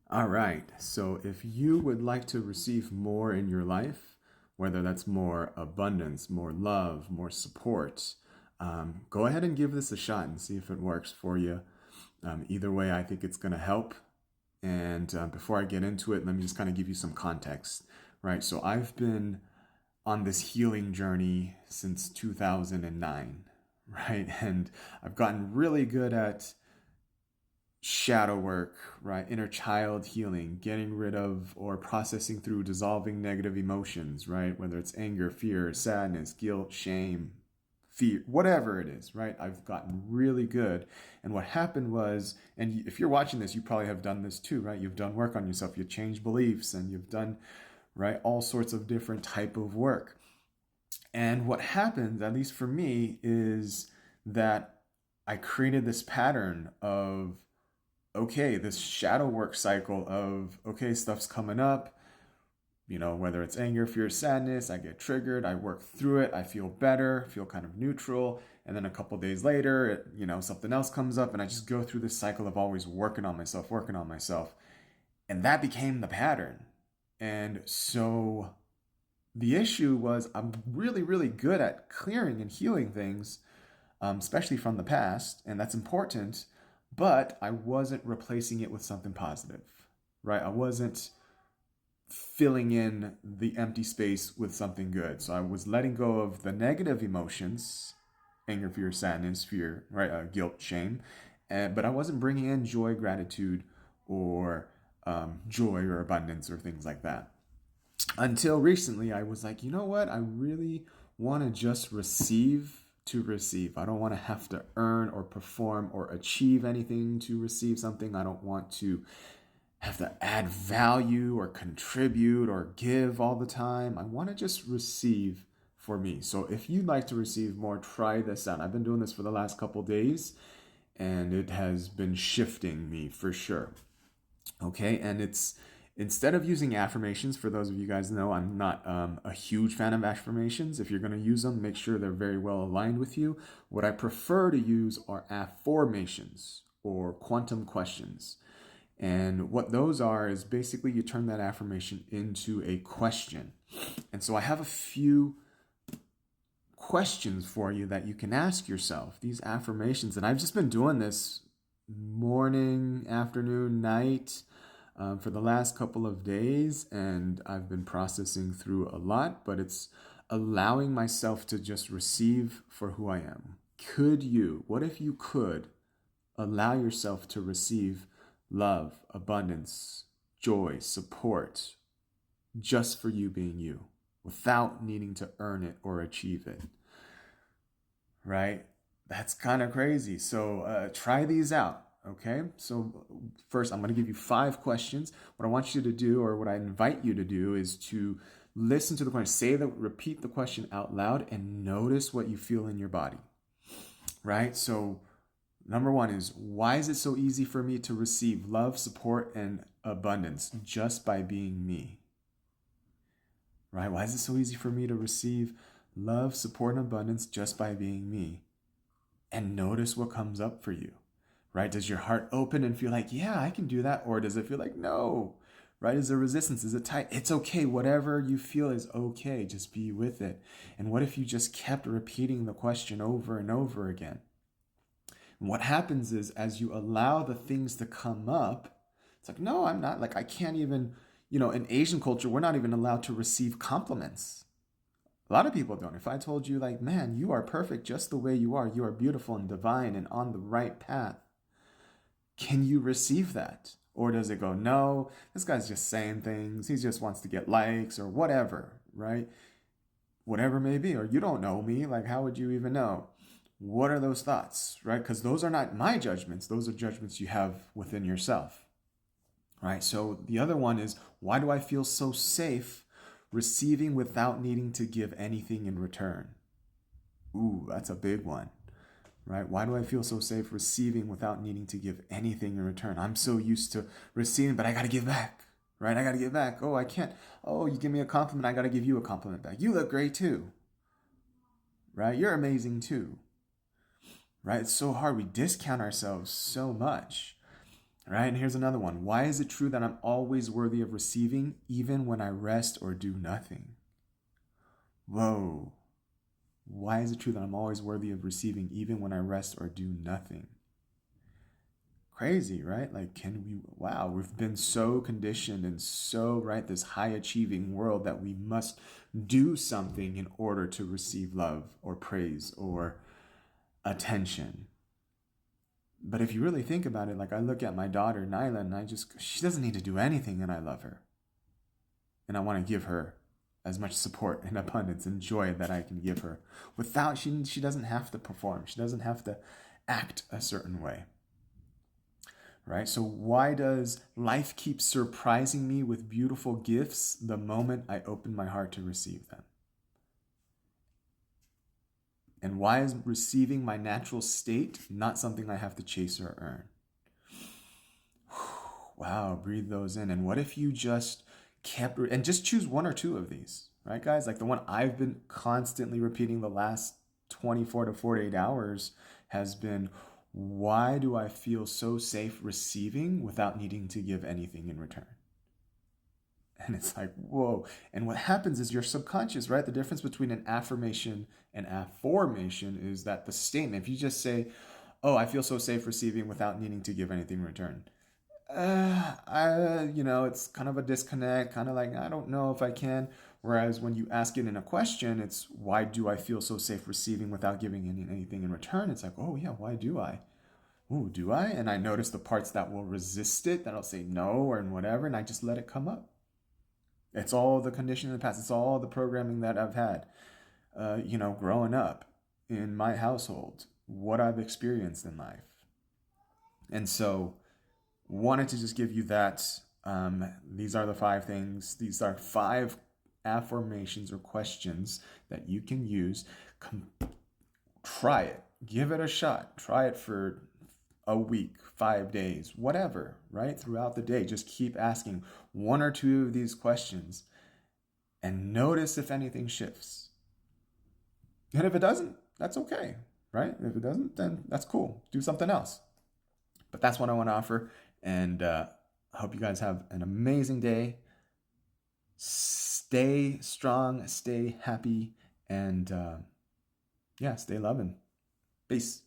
All right. So if you would like to receive more in your life, whether that's more abundance, more love, more support, go ahead and give this a shot and see if it works for you. Either way, I think it's going to help. And before I get into it, let me just kind of give you some context, right? So I've been on this healing journey since 2009, right? And I've gotten really good at shadow work, right? Inner child healing, getting rid of or processing through dissolving negative emotions, right? Whether it's anger, fear, sadness, guilt, shame, fear, whatever it is, right? I've gotten really good. And what happened was, and if you're watching this, you probably have done this too, right? You've done work on yourself, you've changed beliefs, and you've done, right, all sorts of different type of work. And what happened, at least for me, is that I created this pattern of okay, this shadow work cycle of, okay, stuff's coming up, whether it's anger, fear, sadness, I get triggered, I work through it, I feel better, feel kind of neutral. And then a couple days later, something else comes up and I just go through this cycle of always working on myself, working on myself. And that became the pattern. And so the issue was I'm really, really good at clearing and healing things, especially from the past, and that's important. But I wasn't replacing it with something positive, right? I wasn't filling in the empty space with something good. So I was letting go of the negative emotions, anger, fear, sadness, fear, right? Guilt, shame. But I wasn't bringing in joy, gratitude, or joy or abundance or things like that. Until recently, I was like, you know what? I really want to just receive to receive. I don't want to have to earn or perform or achieve anything to receive something. I don't want to have to add value or contribute or give all the time. I want to just receive for me. So if you'd like to receive more, try this out. I've been doing this for the last couple days and it has been shifting me for sure. Okay, and it's instead of using affirmations, for those of you guys know, I'm not a huge fan of affirmations. If you're going to use them, make sure they're very well aligned with you. What I prefer to use are afformations or quantum questions. And what those are is basically you turn that affirmation into a question. And so I have a few questions for you that you can ask yourself, these affirmations. And I've just been doing this morning, afternoon, night for the last couple of days. And I've been processing through a lot, but it's allowing myself to just receive for who I am. What if you could allow yourself to receive love, abundance, joy, support, just for you being you, without needing to earn it or achieve it, right? That's kind of crazy. So try these out. Okay, so first I'm going to give you 5 questions. What I want you to do, or what I invite you to do, is to listen to the question, repeat the question out loud, and notice what you feel in your body, right? So number 1 is, why is it so easy for me to receive love, support, and abundance just by being me? Right? Why is it so easy for me to receive love, support, and abundance just by being me? And notice what comes up for you. Right? Does your heart open and feel like, yeah, I can do that? Or does it feel like, no? Right? Is there resistance? Is it tight? It's okay. Whatever you feel is okay. Just be with it. And what if you just kept repeating the question over and over again? And what happens is, as you allow the things to come up, it's like, no, I'm not. Like, I can't even, in Asian culture, we're not even allowed to receive compliments. A lot of people don't. If I told you, like, man, you are perfect just the way you are beautiful and divine and on the right path, can you receive that? Or does it go, no, this guy's just saying things. He just wants to get likes or whatever, right? Whatever it may be. Or you don't know me. Like, how would you even know? What are those thoughts, right? Because those are not my judgments. Those are judgments you have within yourself, right? So the other one is, why do I feel so safe receiving without needing to give anything in return? Ooh, that's a big one, right? Why do I feel so safe receiving without needing to give anything in return? I'm so used to receiving, but I got to give back, right? I got to give back. Oh, I can't. Oh, you give me a compliment, I got to give you a compliment back. You look great too, right? You're amazing too, right? It's so hard. We discount ourselves so much. All right, and here's another one. Why is it true that I'm always worthy of receiving even when I rest or do nothing? Whoa. Why is it true that I'm always worthy of receiving even when I rest or do nothing? Crazy, right? Like, wow, we've been so conditioned and so, right, this high achieving world that we must do something in order to receive love or praise or attention. But if you really think about it, like I look at my daughter, Nyla, and she doesn't need to do anything, and I love her. And I want to give her as much support and abundance and joy that I can give her without, she doesn't have to perform. She doesn't have to act a certain way. Right? So why does life keep surprising me with beautiful gifts the moment I open my heart to receive them? And why is receiving my natural state not something I have to chase or earn? Wow, breathe those in. And what if you just and just choose one or two of these, right, guys? Like the one I've been constantly repeating the last 24 to 48 hours has been, why do I feel so safe receiving without needing to give anything in return? And it's like, whoa. And what happens is your subconscious, right? The difference between an affirmation and affirmation is that the statement, if you just say, oh, I feel so safe receiving without needing to give anything in return. It's kind of a disconnect, kind of like, I don't know if I can. Whereas when you ask it in a question, it's, why do I feel so safe receiving without giving anything in return? It's like, oh, yeah, why do I? Ooh, do I? And I notice the parts that will resist it, that'll say no or whatever, and I just let it come up. It's all the conditioning in the past. It's all the programming that I've had, growing up in my household, what I've experienced in life. And so, wanted to just give you that. These are the 5 things. These are 5 affirmations or questions that you can use. Try it. Give it a shot. Try it for a week, 5 days, whatever, right? Throughout the day, just keep asking 1 or 2 of these questions and notice if anything shifts. And if it doesn't, that's okay, right? If it doesn't, then that's cool. Do something else. But that's what I want to offer. And I hope you guys have an amazing day. Stay strong, stay happy, and stay loving. Peace.